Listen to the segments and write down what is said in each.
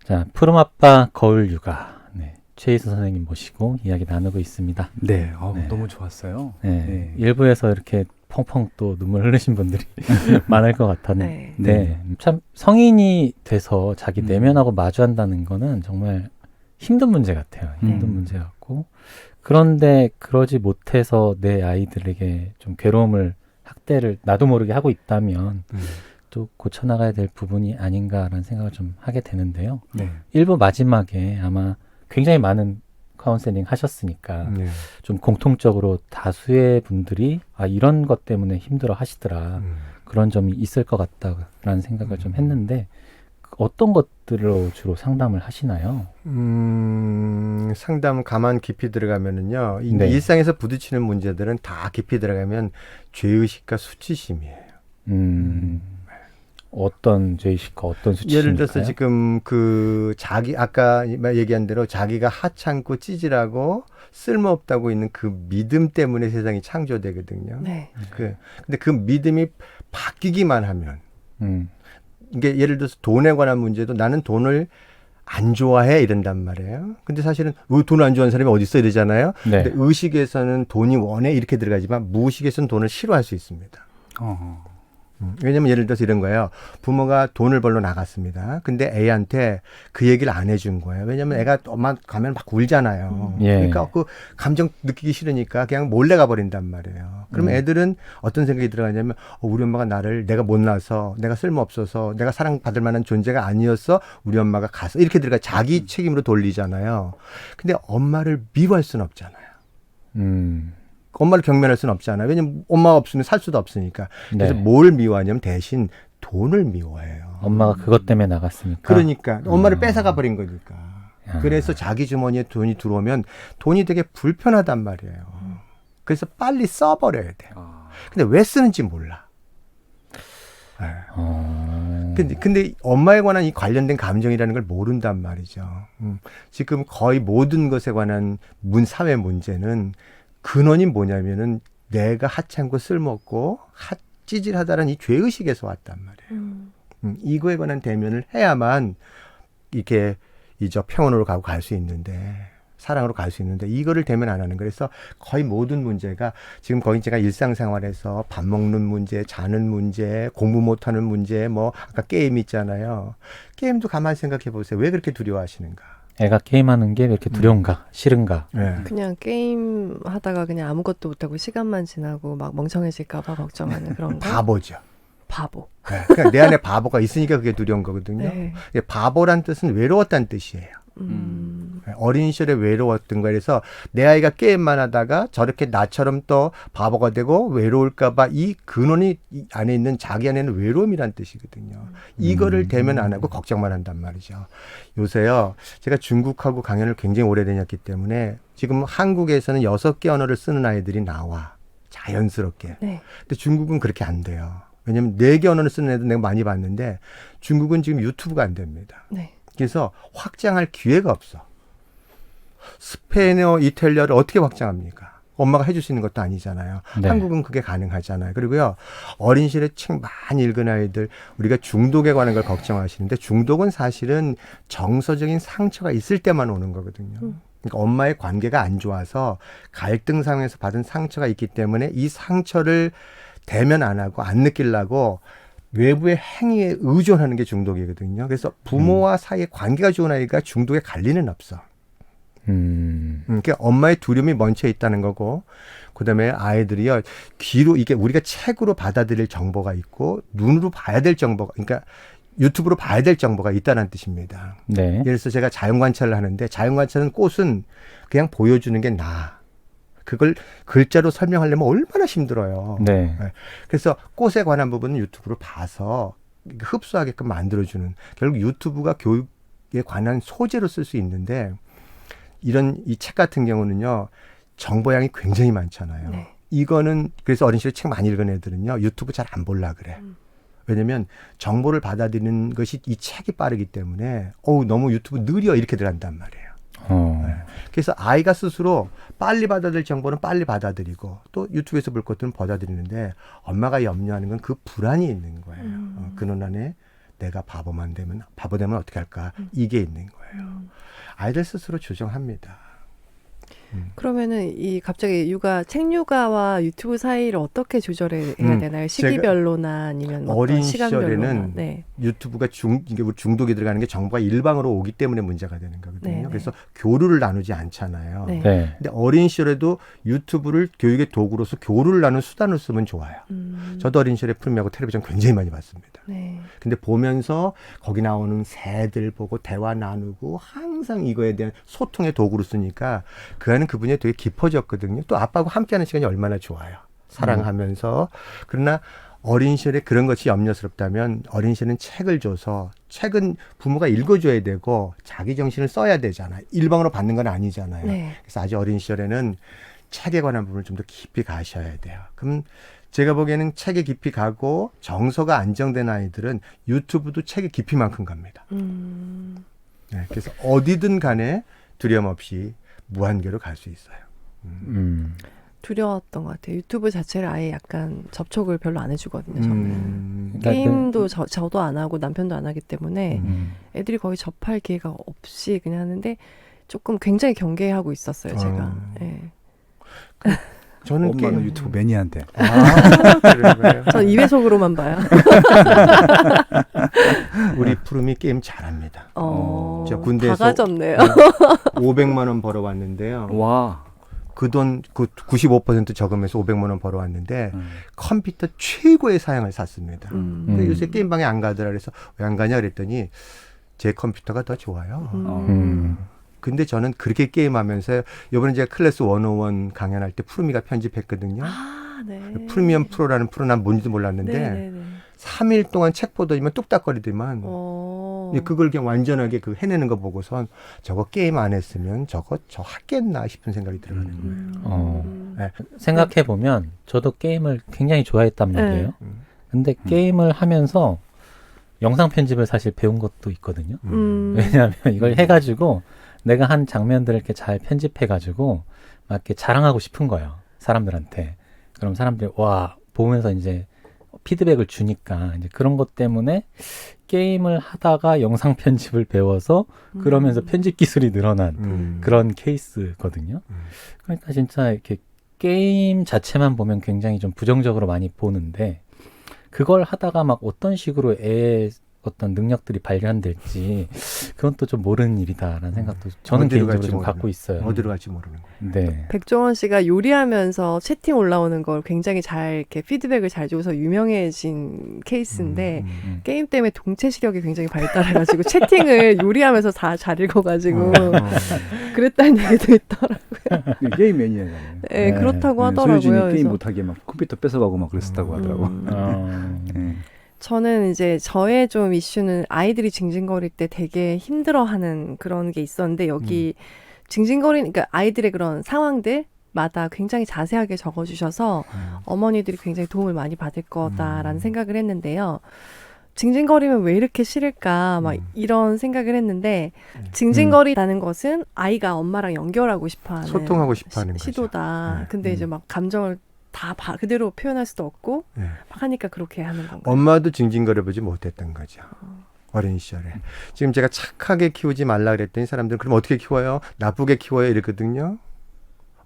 자, 푸른아빠 거울 육아. 네, 최희수 선생님 모시고 이야기 나누고 있습니다. 네, 네. 너무 좋았어요. 네, 네. 일부에서 이렇게 펑펑 또 눈물 흘리신 분들이 많을 것 같았는데, 네. 참 성인이 돼서 자기 내면하고 마주한다는 거는 정말 힘든 문제 같아요. 힘든 문제 같고, 그런데 그러지 못해서 내 아이들에게 좀 괴로움을, 학대를 나도 모르게 하고 있다면 또 고쳐나가야 될 부분이 아닌가라는 생각을 좀 하게 되는데요. 네. 일부 마지막에 아마 굉장히 많은 카운셀링 하셨으니까 네. 좀 공통적으로 다수의 분들이 이런 것 때문에 힘들어 하시더라. 그런 점이 있을 것 같다라는 생각을 좀 했는데 어떤 것들로 주로 상담을 하시나요? 상담 가만 깊이 들어가면은요. 네. 일상에서 부딪히는 문제들은 다 깊이 들어가면 죄의식과 수치심이에요. 어떤 죄의식과 어떤 수치심일까요? 예를 들어서 지금 그 자기 아까 얘기한 대로 자기가 하찮고 찌질하고 쓸모없다고 있는 그 믿음 때문에 세상이 창조되거든요. 네. 근데 그 믿음이 바뀌기만 하면 이게 예를 들어서 돈에 관한 문제도 나는 돈을 안 좋아해 이런단 말이에요. 근데 사실은 돈 안 좋아하는 사람이 어디 있어 이러잖아요. 네. 근데 의식에서는 돈이 원해 이렇게 들어가지만 무의식에서는 돈을 싫어할 수 있습니다. 왜냐면 예를 들어서 이런 거예요. 부모가 돈을 벌러 나갔습니다. 근데 애한테 그 얘기를 안 해준 거예요. 왜냐면 애가 엄마 가면 막 울잖아요. 예. 그러니까 그 감정 느끼기 싫으니까 그냥 몰래 가버린단 말이에요. 그럼 애들은 어떤 생각이 들어가냐면 우리 엄마가 나를 내가 못나서 내가 쓸모없어서 내가 사랑받을 만한 존재가 아니었어 우리 엄마가 가서 이렇게 들어가 자기 책임으로 돌리잖아요. 근데 엄마를 미워할 수는 없잖아요. 엄마를 경멸할 수는 없잖아요. 왜냐면 엄마가 없으면 살 수도 없으니까. 그래서 네. 뭘 미워하냐면 대신 돈을 미워해요. 엄마가 그것 때문에 나갔으니까. 그러니까 엄마를 뺏어가 버린 거니까. 그래서 자기 주머니에 돈이 들어오면 돈이 되게 불편하단 말이에요. 그래서 빨리 써버려야 돼요. 근데 왜 쓰는지 몰라. 근데 엄마에 관한 이 관련된 감정이라는 걸 모른단 말이죠. 지금 거의 모든 것에 관한 사회 문제는 근원이 뭐냐면은 내가 하찮고 쓸모없고 찌질하다는 이 죄의식에서 왔단 말이에요. 이거에 관한 대면을 해야만 이렇게 이제 평온으로 가고 갈 수 있는데 사랑으로 갈 수 있는데 이거를 대면 안 하는 거예요. 그래서 거의 모든 문제가 지금 거의 제가 일상생활에서 밥 먹는 문제, 자는 문제, 공부 못하는 문제, 뭐 아까 게임 있잖아요. 게임도 가만히 생각해 보세요. 왜 그렇게 두려워하시는가? 애가 게임하는 게 왜 이렇게 두려운가, 싫은가. 네. 그냥 게임 하다가 그냥 아무것도 못하고 시간만 지나고 막 멍청해질까봐 걱정하는 그런 거. 바보죠. 바보. 네. 그러니까 내 안에 바보가 있으니까 그게 두려운 거거든요. 네. 바보란 뜻은 외로웠다는 뜻이에요. 어린 시절에 외로웠던 거에 그래서 내 아이가 게임만 하다가 저렇게 나처럼 또 바보가 되고 외로울까봐 이 근원이 이 안에 있는 자기 안에는 외로움이란 뜻이거든요. 이거를 대면 안 하고 걱정만 한단 말이죠. 요새요 제가 중국하고 강연을 굉장히 오래 다녔기 때문에 지금 한국에서는 6개 언어를 쓰는 아이들이 나와 자연스럽게. 네. 근데 중국은 그렇게 안 돼요. 왜냐면 4개 언어를 쓰는 애들 내가 많이 봤는데 중국은 지금 유튜브가 안 됩니다. 네. 그래서 확장할 기회가 없어. 스페인어, 이탈리아를 어떻게 확장합니까? 엄마가 해줄 수 있는 것도 아니잖아요. 네. 한국은 그게 가능하잖아요. 그리고요, 어린 시절에 책 많이 읽은 아이들, 우리가 중독에 관한 걸 걱정하시는데 중독은 사실은 정서적인 상처가 있을 때만 오는 거거든요. 그러니까 엄마의 관계가 안 좋아서 갈등 상황에서 받은 상처가 있기 때문에 이 상처를 대면 안 하고 안 느끼려고 외부의 행위에 의존하는 중독이거든요. 그래서 부모와 사이에 관계가 좋은 아이가 중독에 갈 리는 없어. 그러니까 엄마의 두려움이 멈춰 있다는 거고, 그다음에 아이들이요 귀로 이게 우리가 책으로 받아들일 정보가 있고 눈으로 봐야 될 정보가, 그러니까 유튜브로 봐야 될 정보가 있다는 뜻입니다. 네. 예를 들어서 제가 자연 관찰을 하는데 자연 관찰은 꽃은 그냥 보여주는 게 나아. 그걸 글자로 설명하려면 얼마나 힘들어요. 네. 그래서 꽃에 관한 부분은 유튜브로 봐서 흡수하게끔 만들어주는, 결국 유튜브가 교육에 관한 소재로 쓸 수 있는데 이런 이 책 같은 경우는요 정보량이 굉장히 많잖아요. 네. 이거는 그래서 어린 시절에 책 많이 읽은 애들은요 유튜브 잘 안 볼라 그래. 왜냐면 정보를 받아들이는 것이 이 책이 빠르기 때문에 너무 유튜브 느려 이렇게 들어간단 말이에요. 네. 그래서 아이가 스스로 빨리 받아들일 정보는 빨리 받아들이고 또 유튜브에서 볼 것들은 받아들이는데 엄마가 염려하는 건 그 불안이 있는 거예요. 근원 안에 내가 바보 되면 어떻게 할까? 이게 있는 거예요. 아이들 스스로 조정합니다. 그러면은 이 갑자기 책 육아와 유튜브 사이를 어떻게 조절해야 되나요? 시기별로나 아니면 어린 어떤 시간별로나. 시절에는 네. 유튜브가 이게 중독이 들어가는 게 정보가 일방으로 오기 때문에 문제가 되는 거거든요. 네네. 그래서 교류를 나누지 않잖아요. 네. 네. 근데 어린 시절에도 유튜브를 교육의 도구로서 교류를 나누는 수단으로 쓰면 좋아요. 저도 어린 시절에 푸르미하고 텔레비전 굉장히 많이 봤습니다. 네. 근데 보면서 거기 나오는 새들 보고 대화 나누고 항상 이거에 대한 소통의 도구로 쓰니까 그 안은 그분이 되게 깊어졌거든요. 또 아빠하고 함께하는 시간이 얼마나 좋아요. 사랑하면서. 그러나 어린 시절에 그런 것이 염려스럽다면 어린 시절은 책을 줘서 책은 부모가 읽어줘야 되고 자기 정신을 써야 되잖아요. 일방으로 받는 건 아니잖아요. 네. 그래서 아주 어린 시절에는 책에 관한 부분을 좀 더 깊이 가셔야 돼요. 그럼 제가 보기에는 책에 깊이 가고 정서가 안정된 아이들은 유튜브도 책에 깊이만큼 갑니다. 네, 그래서 어디든 간에 두려움 없이 무한계로 갈 수 있어요. 두려웠던 것 같아요. 유튜브 자체를 아예 약간 접촉을 별로 안 해주거든요. 저는. 그러니까 게임도 저도 안 하고 남편도 안 하기 때문에 애들이 거의 접할 기회가 없이 그냥 하는데 조금 굉장히 경계하고 있었어요. 제가. 네. 저는 엄마는 유튜브 매니아인데. 그런 거예요. 전 2배속으로만 봐요. 우리 푸름이 게임 잘합니다. 제가 다 군대에서 가졌네요. 500만 원 벌어왔는데요. 와. 그 돈 95% 저금해서 500만 원 벌어왔는데 컴퓨터 최고의 사양을 샀습니다. 근데 요새 게임방에 안 가더라 그래서 왜 안 가냐 그랬더니 제 컴퓨터가 더 좋아요. 근데 저는 그렇게 게임하면서 이번에 제가 클래스 101 강연할 때 푸르미가 편집했거든요. 아, 네. 프리미엄 프로라는 프로 난 뭔지도 몰랐는데 네네네. 3일 동안 책 보더니만 뚝딱거리더만 그걸 그냥 완전하게 해내는 거 보고선 저거 게임 안 했으면 저 하겠나 싶은 생각이 들어가는 거예요. 네. 생각해 보면 저도 게임을 굉장히 좋아했단 말이에요. 네. 근데 게임을 하면서 영상 편집을 사실 배운 것도 있거든요. 왜냐하면 이걸 해가지고 내가 한 장면들을 이렇게 잘 편집해가지고 막 이렇게 자랑하고 싶은 거예요. 사람들한테. 그럼 사람들이 와 보면서 이제 피드백을 주니까 이제 그런 것 때문에 게임을 하다가 영상 편집을 배워서 그러면서 편집 기술이 늘어난 그런 케이스거든요. 그러니까 진짜 이렇게 게임 자체만 보면 굉장히 좀 부정적으로 많이 보는데 그걸 하다가 막 어떤 식으로 애의 어떤 능력들이 발견될지 그건 또 좀 모르는 일이다라는 생각도 저는 개인적으로 좀 갖고 있어요. 어디로 갈지 모르는 거예요. 네. 백종원 씨가 요리하면서 채팅 올라오는 걸 굉장히 잘 이렇게 피드백을 잘 줘서 유명해진 케이스인데 게임 때문에 동체 시력이 굉장히 발달해가지고 채팅을 요리하면서 다 잘 읽어가지고 그랬다는 얘기도 있더라고요. 게임 매니아잖아요. 네, 그렇다고 하더라고요. 소유진이 게임 그래서 못하게 막 컴퓨터 뺏어가고 막 그랬었다고 하더라고. 네. 저는 이제 저의 좀 이슈는 아이들이 징징거릴 때 되게 힘들어하는 그런 게 있었는데 여기 그러니까 아이들의 그런 상황들마다 굉장히 자세하게 적어주셔서 어머니들이 굉장히 도움을 많이 받을 거다라는 생각을 했는데요. 징징거리면 왜 이렇게 싫을까 막 이런 생각을 했는데 징징거리다는 것은 아이가 엄마랑 연결하고 싶어하는 소통하고 싶어하는 거죠. 시도다. 네. 근데 이제 막 감정을 다 그대로 표현할 수도 없고 네. 막 하니까 그렇게 하는 건가요? 엄마도 징징거려보지 못했던 거죠. 어린 시절에. 지금 제가 착하게 키우지 말라 그랬더니 사람들은 그럼 어떻게 키워요? 나쁘게 키워요? 이랬거든요.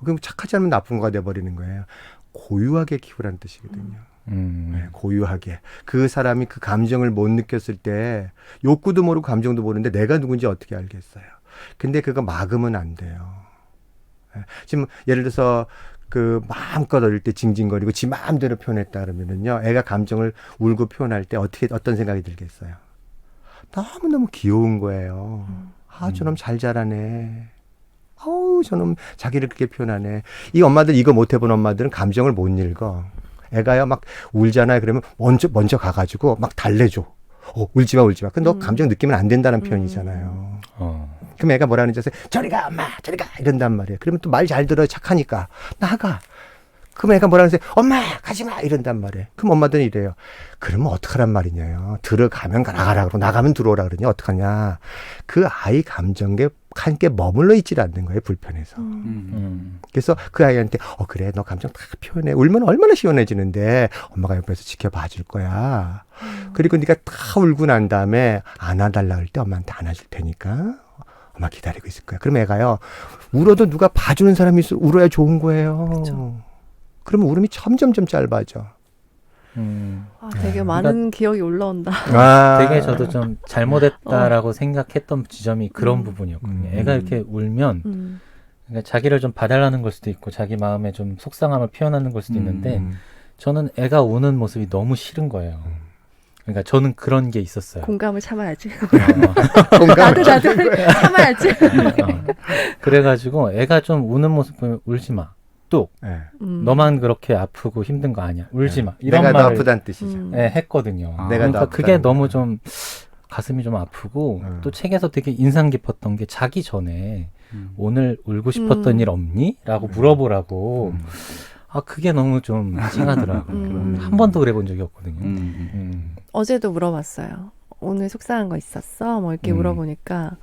그럼 착하지 않으면 나쁜 거가 돼버리는 거예요. 고유하게 키우라는 뜻이거든요. 네, 고유하게. 그 사람이 그 감정을 못 느꼈을 때 욕구도 모르고 감정도 모르는데 내가 누군지 어떻게 알겠어요. 근데 그거 막으면 안 돼요. 네. 지금 예를 들어서 마음껏 어릴 때 징징거리고 지 마음대로 표현했다 그러면은요, 애가 감정을 울고 표현할 때 어떤 생각이 들겠어요? 너무너무 귀여운 거예요. 저놈 잘 자라네. 저놈 자기를 그렇게 표현하네. 이 엄마들, 이거 못 해본 엄마들은 감정을 못 읽어. 애가요, 막 울잖아요. 그러면 먼저 가가지고 막 달래줘. 울지 마. 근데 너 감정 느끼면 안 된다는 표현이잖아요. 그럼 애가 뭐라는지 아세요? 저리 가, 엄마, 저리 가! 이런단 말이에요. 그러면 또 말 잘 들어요. 착하니까. 나가. 그럼 애가 뭐라 그러세요? 엄마 가지 마 이런단 말이에요. 그럼 엄마들은 이래요. 그러면 어떡하란 말이냐요. 들어가면 나가라 그러고 나가면 들어오라 그러니 어떡하냐. 그 아이 감정에 함께 머물러 있질 않는 거예요. 불편해서. 그래서 그 아이한테 그래 너 감정 다 표현해. 울면 얼마나 시원해지는데 엄마가 옆에서 지켜봐 줄 거야. 그리고 네가 다 울고 난 다음에 안아달라 할 때 엄마한테 안아줄 테니까 엄마 기다리고 있을 거야. 그럼 애가요. 울어도 누가 봐주는 사람이 있어 울어야 좋은 거예요. 그쵸. 그러면 울음이 점점점 짧아져. 되게 많은 기억이 올라온다. 되게 저도 좀 잘못했다라고 생각했던 지점이 그런 부분이었거든요. 애가 이렇게 울면 그러니까 자기를 좀 봐달라는 걸 수도 있고 자기 마음에 좀 속상함을 표현하는 걸 수도 있는데 저는 애가 우는 모습이 너무 싫은 거예요. 그러니까 저는 그런 게 있었어요. 공감을 참아야지. 공감을 나도 참아야지. 그래가지고 애가 좀 우는 모습 보면 울지 마. 뚝. 네. 너만 그렇게 아프고 힘든 거 아니야. 울지 마. 이런 내가 더 말을 아프다는 뜻이죠. 했거든요. 내가 더 그러니까 그게 아프다는 너무 거야. 좀 가슴이 좀 아프고 또 책에서 되게 인상 깊었던 게 자기 전에 오늘 울고 싶었던 일 없니? 라고 물어보라고. 그게 너무 좀 찡하더라고요. 한 번도 그래 본 적이 없거든요. 어제도 물어봤어요. 오늘 속상한 거 있었어? 뭐 이렇게 물어보니까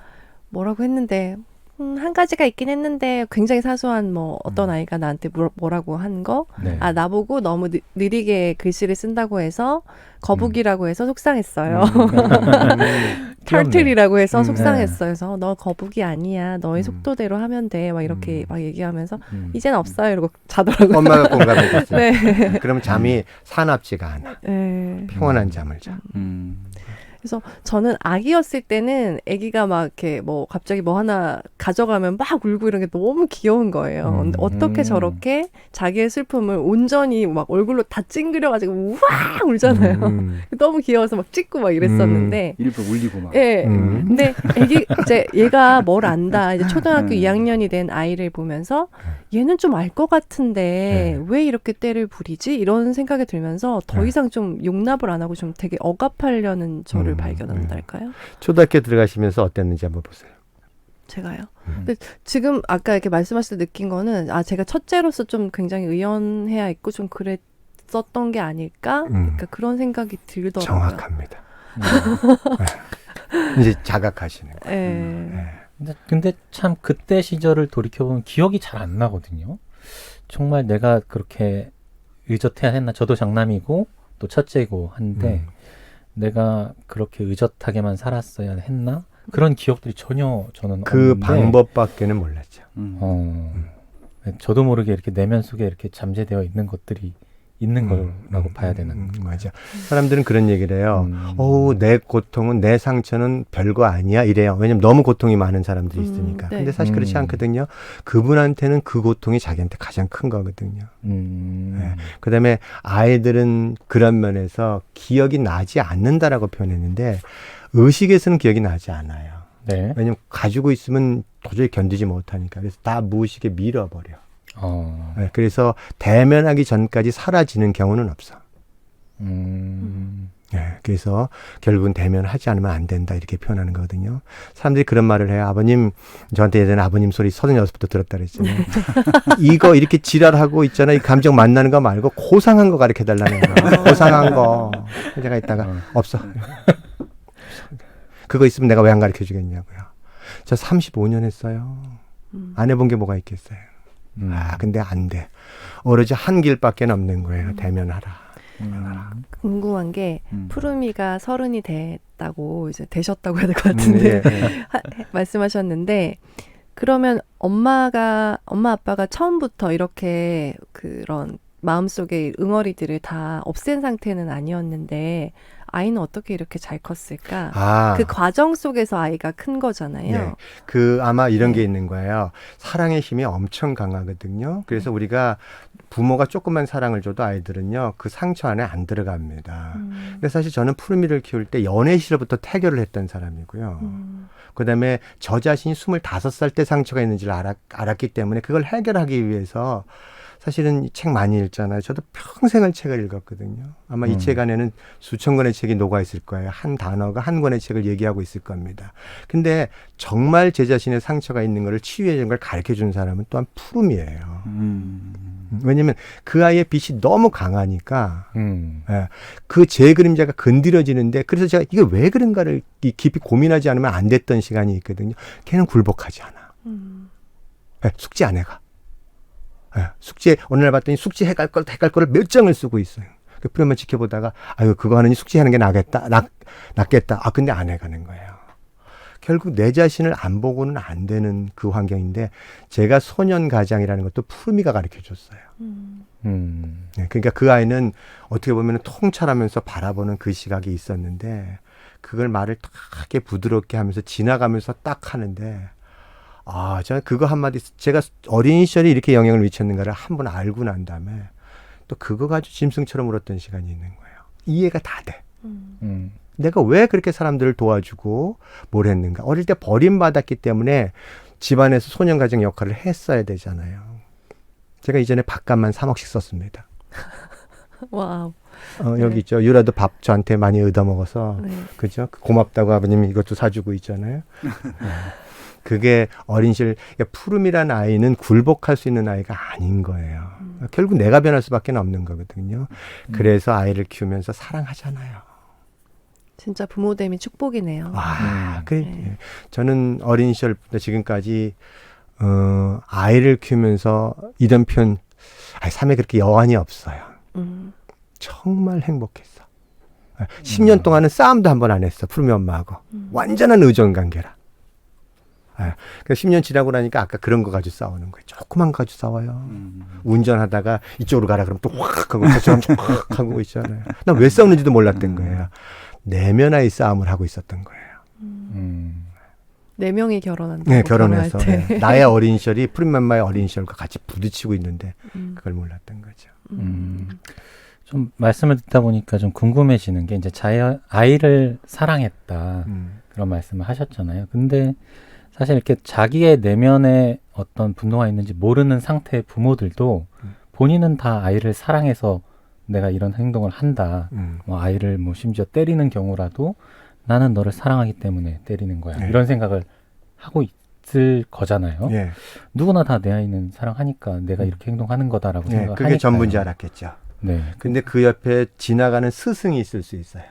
뭐라고 했는데 한 가지가 있긴 했는데 굉장히 사소한 뭐 어떤 아이가 나한테 뭐라고 한 거? 네. 나보고 너무 느리게 글씨를 쓴다고 해서 거북이라고 해서 속상했어요. 털틀이라고 해서 속상했어요. 그래서 너 거북이 아니야. 너의 속도대로 하면 돼. 막 이렇게 막 얘기하면서 이젠 없어요. 이러고 자더라고요. 엄마가 공감해줬죠. 네. 그럼 잠이 사납지가 않아. 네. 평온한 잠을 자. 그래서 저는 아기였을 때는 아기가 막 이렇게 뭐 갑자기 뭐 하나 가져가면 막 울고 이런 게 너무 귀여운 거예요. 근데 어떻게 저렇게 자기의 슬픔을 온전히 막 얼굴로 다 찡그려가지고 우와 울잖아요. 너무 귀여워서 막 찍고 막 이랬었는데. 일부러 울리고 막. 예. 근데 아기 이제 얘가 뭘 안다. 이제 초등학교 2학년이 된 아이를 보면서 얘는 좀 알 것 같은데 왜 이렇게 때를 부리지? 이런 생각이 들면서 더 이상 좀 용납을 안 하고 좀 되게 억압하려는 저를 발견한달까요? 초등학교 들어가시면서 어땠는지 한번 보세요. 제가요. 근데 지금 아까 이렇게 말씀하실 때 느낀 거는 제가 첫째로서 좀 굉장히 의연해야 했고 좀 그랬었던 게 아닐까? 그러니까 그런 생각이 들더라고요. 정확합니다. 이제 자각하시는 거예요. 근데 참 그때 시절을 돌이켜보면 기억이 잘 안 나거든요. 정말 내가 그렇게 의젓해야 했나? 저도 장남이고 또 첫째고 한데 내가 그렇게 의젓하게만 살았어야 했나? 그런 기억들이 전혀 저는 그 없는데 방법밖에는 몰랐죠. 저도 모르게 이렇게 내면 속에 이렇게 잠재되어 있는 것들이 있는 거라고 봐야 되나? 맞아. 사람들은 그런 얘기를 해요. 내 고통은, 내 상처는 별거 아니야 이래요. 왜냐면 너무 고통이 많은 사람들이 있으니까. 네. 근데 사실 그렇지 않거든요. 그분한테는 그 고통이 자기한테 가장 큰 거거든요. 그다음에 아이들은 그런 면에서 기억이 나지 않는다라고 표현했는데 의식에서는 기억이 나지 않아요. 네. 왜냐면 가지고 있으면 도저히 견디지 못하니까. 그래서 다 무의식에 밀어버려. 그래서 대면하기 전까지 사라지는 경우는 없어. 그래서 결국은 대면하지 않으면 안 된다 이렇게 표현하는 거거든요. 사람들이 그런 말을 해요. 아버님, 저한테 예전에 아버님 소리 36부터 들었다 그랬잖아요. 이거 이렇게 지랄하고 있잖아요. 이 감정 만나는 거 말고 고상한 거 가르쳐달라는 거예요. 고상한 거. 제가 있다가 없어. 그거 있으면 내가 왜 안 가르쳐주겠냐고요. 저 35년 했어요. 안 해본 게 뭐가 있겠어요. 근데 안 돼. 오로지 한 길밖에 없는 거예요. 대면하라. 궁금한 게 푸르미가 30이 됐다고 이제 되셨다고 해야 될 것 같은데 말씀하셨는데 그러면 엄마 아빠가 처음부터 이렇게 그런 마음속의 응어리들을 다 없앤 상태는 아니었는데 아이는 어떻게 이렇게 잘 컸을까? 그 과정 속에서 아이가 큰 거잖아요. 아마 이런 게 있는 거예요. 사랑의 힘이 엄청 강하거든요. 그래서 우리가 부모가 조금만 사랑을 줘도 아이들은요, 그 상처 안에 안 들어갑니다. 근데 사실 저는 푸르미를 키울 때 연애 시절부터 태교를 했던 사람이고요. 그 다음에 저 자신이 25살 때 상처가 있는지를 알았기 때문에 그걸 해결하기 위해서 사실은 이 책 많이 읽잖아요. 저도 평생을 책을 읽었거든요. 아마 이 책 안에는 수천 권의 책이 녹아 있을 거예요. 한 단어가 한 권의 책을 얘기하고 있을 겁니다. 근데 정말 제 자신의 상처가 있는 거를 치유해 준 걸 가르쳐 준 사람은 또한 푸름이에요. 왜냐면 그 아이의 빛이 너무 강하니까 네. 그 제 그림자가 건드려지는데 그래서 제가 이게 왜 그런가를 깊이 고민하지 않으면 안 됐던 시간이 있거든요. 걔는 굴복하지 않아. 숙제 안 해가. 숙제 어느 날 봤더니 숙제 해갈 거를 몇 장을 쓰고 있어요. 그 프로만 지켜보다가 아유 그거 하느니 숙제하는 게 낫겠다. 아 근데 안 해가는 거예요. 결국 내 자신을 안 보고는 안 되는 그 환경인데 제가 소년 가장이라는 것도 푸르미가 가르쳐 줬어요. 네, 그러니까 그 아이는 어떻게 보면 통찰하면서 바라보는 그 시각이 있었는데 그걸 말을 딱 이렇게 부드럽게 하면서 지나가면서 딱 하는데 저는 그거 한마디 제가 어린 시절에 이렇게 영향을 미쳤는가를 한번 알고 난 다음에 또 그거 가지고 짐승처럼 울었던 시간이 있는 거예요. 이해가 다 돼. 내가 왜 그렇게 사람들을 도와주고 뭘 했는가. 어릴 때 버림받았기 때문에 집안에서 소년가정 역할을 했어야 되잖아요. 제가 이전에 밥값만 3억씩 썼습니다. 와우. 여기 있죠. 유라도 밥 저한테 많이 얻어먹어서 네. 그죠? 고맙다고 아버님이 이것도 사주고 있잖아요. 그게 어린 시절 푸름이라는 아이는 굴복할 수 있는 아이가 아닌 거예요. 결국 내가 변할 수밖에 없는 거거든요. 그래서 아이를 키우면서 사랑하잖아요. 진짜 부모됨이 축복이네요. 그래. 네. 저는 어린 시절부터 지금까지 아이를 키우면서 이런 표현 삶에 그렇게 여한이 없어요. 정말 행복했어. 10년 동안은 싸움도 한 번 안 했어. 푸르미 엄마하고. 완전한 의존 관계라. 그러니까 10년 지나고 나니까 아까 그런 거 가지고 싸우는 거예요. 조그만 거 가지고 싸워요. 운전하다가 이쪽으로 가라 그러면 또 확 하고 저처럼 확 하고 있잖아요. 난 왜 싸우는지도 몰랐던 거예요. 내면의 싸움을 하고 있었던 거예요. 4명이 결혼한다고. 네, 결혼해서. 결혼할 때. 나의 어린 시절이 푸른맘마의 어린 시절과 같이 부딪히고 있는데 그걸 몰랐던 거죠. 좀 말씀을 듣다 보니까 좀 궁금해지는 게 이제 아이를 사랑했다 그런 말씀을 하셨잖아요. 근데 사실 이렇게 자기의 내면에 어떤 분노가 있는지 모르는 상태의 부모들도 본인은 다 아이를 사랑해서 내가 이런 행동을 한다. 뭐 아이를 뭐 심지어 때리는 경우라도 나는 너를 사랑하기 때문에 때리는 거야. 네. 이런 생각을 하고 있을 거잖아요. 예. 누구나 다 내 아이는 사랑하니까 내가 이렇게 행동하는 거다라고 네, 생각을 그게 하니까요. 전부인지 알았겠죠. 네. 근데 그 옆에 지나가는 스승이 있을 수 있어요.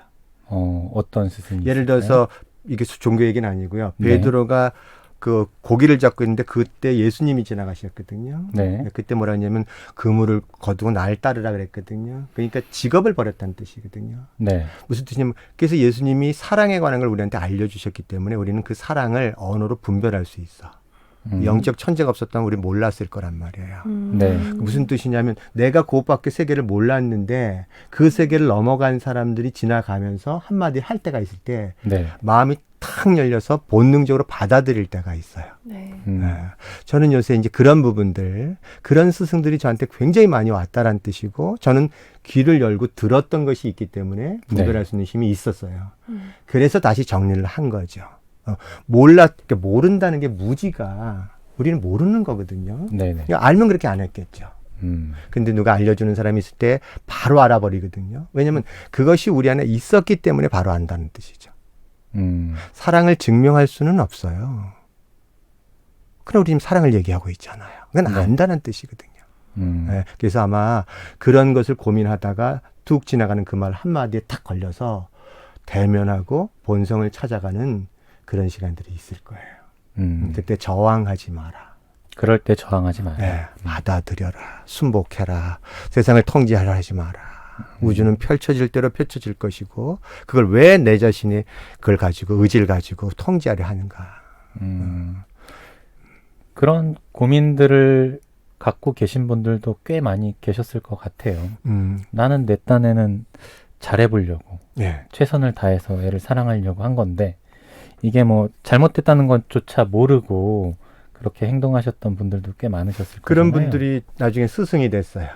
어떤 스승이 예를 있을까요? 들어서 이게 종교 얘기는 아니고요. 네. 베드로가 그 고기를 잡고 있는데 그때 예수님이 지나가셨거든요. 네. 그때 뭐라 했냐면 그물을 거두고 날 따르라 그랬거든요. 그러니까 직업을 버렸다는 뜻이거든요. 네. 무슨 뜻이냐면 그래서 예수님이 사랑에 관한 걸 우리한테 알려주셨기 때문에 우리는 그 사랑을 언어로 분별할 수 있어. 영적 천재가 없었다면 우리 몰랐을 거란 말이에요. 네. 무슨 뜻이냐면 내가 그것밖에 세계를 몰랐는데 그 세계를 넘어간 사람들이 지나가면서 한마디 할 때가 있을 때 네. 마음이 탁 열려서 본능적으로 받아들일 때가 있어요. 네. 저는 요새 이제 그런 부분들, 그런 스승들이 저한테 굉장히 많이 왔다라는 뜻이고 저는 귀를 열고 들었던 것이 있기 때문에 분별할 수 있는 힘이 있었어요. 그래서 다시 정리를 한 거죠. 그러니까 모른다는 게 무지가 우리는 모르는 거거든요. 네네. 그러니까 알면 그렇게 안 했겠죠. 근데 누가 알려주는 사람이 있을 때 바로 알아버리거든요. 왜냐하면 그것이 우리 안에 있었기 때문에 바로 안다는 뜻이죠. 사랑을 증명할 수는 없어요. 그럼 우리 지금 사랑을 얘기하고 있잖아요. 그건 네. 안다는 뜻이거든요. 네, 그래서 아마 그런 것을 고민하다가 툭 지나가는 그 말 한마디에 탁 걸려서 대면하고 본성을 찾아가는 그런 시간들이 있을 거예요. 그때 저항하지 마라. 그럴 때 저항하지 마라. 네, 받아들여라. 순복해라. 세상을 통제하라 하지 마라. 우주는 펼쳐질 대로 펼쳐질 것이고 그걸 왜 내 자신이 그걸 가지고 의지를 가지고 통제하려 하는가. 그런 고민들을 갖고 계신 분들도 꽤 많이 계셨을 것 같아요. 나는 내 딴에는 잘해보려고 네. 최선을 다해서 애를 사랑하려고 한 건데 이게 뭐 잘못됐다는 것조차 모르고 그렇게 행동하셨던 분들도 꽤 많으셨을 거잖아요. 그런 분들이 나중에 스승이 됐어요.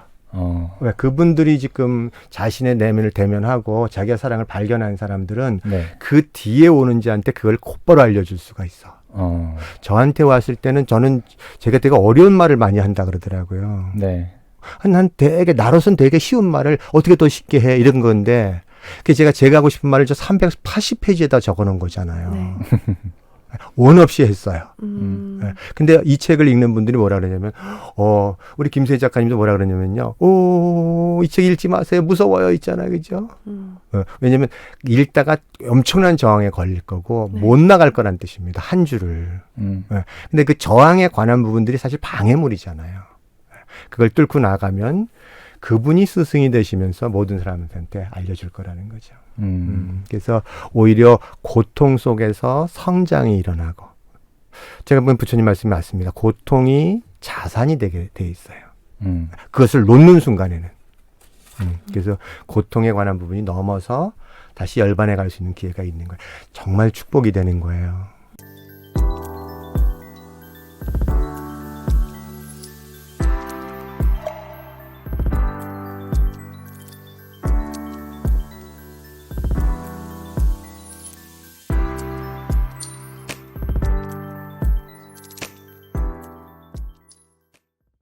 왜 그분들이 지금 자신의 내면을 대면하고 자기의 사랑을 발견한 사람들은 네. 그 뒤에 오는 자한테 그걸 곧바로 알려줄 수가 있어. 저한테 왔을 때는 제가 되게 어려운 말을 많이 한다 그러더라고요. 네. 난 나로선 되게 쉬운 말을 어떻게 더 쉽게 해 이런 건데 제가 하고 싶은 말을 저 380페이지에다 적어놓은 거잖아요. 네. 원 없이 했어요. 예. 근데 이 책을 읽는 분들이 뭐라 그러냐면, 우리 김세희 작가님도 뭐라 그러냐면요. 이 책 읽지 마세요. 무서워요. 있잖아요. 그죠? 왜냐면 읽다가 엄청난 저항에 걸릴 거고, 네. 못 나갈 거란 뜻입니다. 한 줄을. 근데 그 저항에 관한 부분들이 사실 방해물이잖아요. 그걸 뚫고 나가면 그분이 스승이 되시면서 모든 사람한테 알려줄 거라는 거죠. 그래서 오히려 고통 속에서 성장이 일어나고, 제가 본 부처님 말씀이 맞습니다. 고통이 자산이 되게 돼 있어요. 그것을 놓는 순간에는. 그래서 고통에 관한 부분이 넘어서 다시 열반해 갈 수 있는 기회가 있는 거예요. 정말 축복이 되는 거예요.